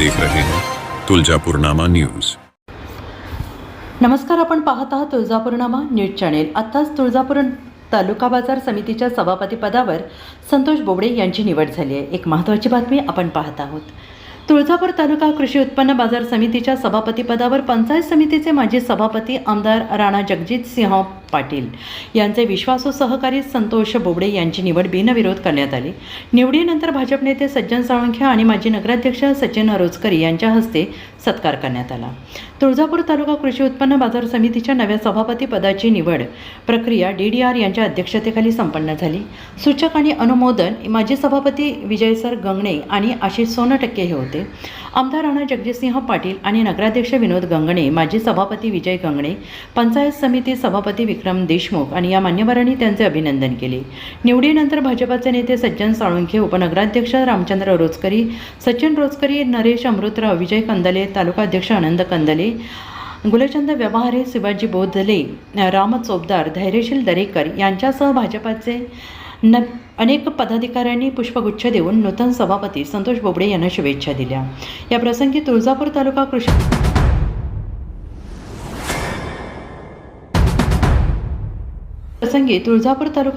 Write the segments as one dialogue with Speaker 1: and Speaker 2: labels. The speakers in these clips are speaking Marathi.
Speaker 1: देख रहे हैं तुळजापूरनामा न्यूज।
Speaker 2: नमस्कार, आपण पाहत आहात तुळजापूरनामा न्यूज चॅनेल। आत्ताच तुळजापूर तालुका बाजार समितीच्या सभापती पदावर संतोष बोबडे यांची निवड झाली आहे। एक महत्त्वाची बातमी आपण पाहत आहोत। तुळजापूर तालुका कृषी उत्पन्न बाजार समितीच्या सभापती पदावर पंचायत समितीचे माजी सभापती आमदार राणा जगजित सिंह पाटील यांचे विश्वासू सहकारी संतोष बोबडे यांची निवड बिनविरोध करण्यात आली। निवडीनंतर भाजप नेते सज्जन साळुंखे आणि माजी नगराध्यक्ष सचिन रोचकरी यांच्या हस्ते सत्कार करण्यात आला। तुळजापूर तालुका कृषी उत्पन्न बाजार समितीच्या नव्या सभापती पदाची निवड प्रक्रिया DDR यांच्या अध्यक्षतेखाली संपन्न झाली। सूचक आणि अनुमोदन माजी सभापती विजयसर गंगणे आणि आशिष सोनटक्के हे होते। आमदार राणा जगजितसिंह पाटील आणि नगराध्यक्ष विनोद गंगणे, माजी सभापती विजय गंगणे, पंचायत समिती सभापती विक्रम देशमुख आणि या मान्यवरांनी त्यांचे अभिनंदन केले। निवडीनंतर भाजपाचे नेते सज्जन साळुंखे, उपनगराध्यक्ष रामचंद्र रोचकरी, सचिन रोचकरी, नरेश अमृतराव, विजय कंदले, तालुका अध्यक्ष आनंद कंदले, गुलचंद व्यवहारे, शिवाजी बोधले, राम चोपदार, धैर्यशील दरेकर यांच्यासह भाजपाचे अनेक पदाधिकाऱ्यांनी पुष्पगुच्छ देऊन नूतन सभापती संतोष बोबडे यांना शुभेच्छा दिल्या। या प्रसंगी तुळजापूर तालुका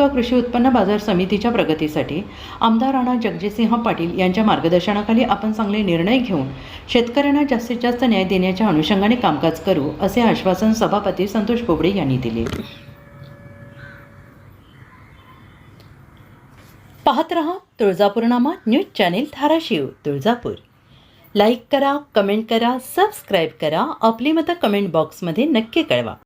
Speaker 2: कृषी उत्पन्न बाजार समितीच्या प्रगतीसाठी आमदार राणा जगजितसिंह पाटील यांच्या मार्गदर्शनाखाली आपण चांगले निर्णय घेऊन शेतकऱ्यांना जास्तीत जास्त न्याय देण्याच्या अनुषंगाने कामकाज करू, असे आश्वासन सभापती संतोष बोबडे यांनी दिले। पाहत रहा Tuljapurnama news channel, Dharashiv, Tuljapur. Like करा, कमेंट करा, सबस्क्राईब करा, आपली मतं कमेंट बॉक्समध्ये नक्की कळवा।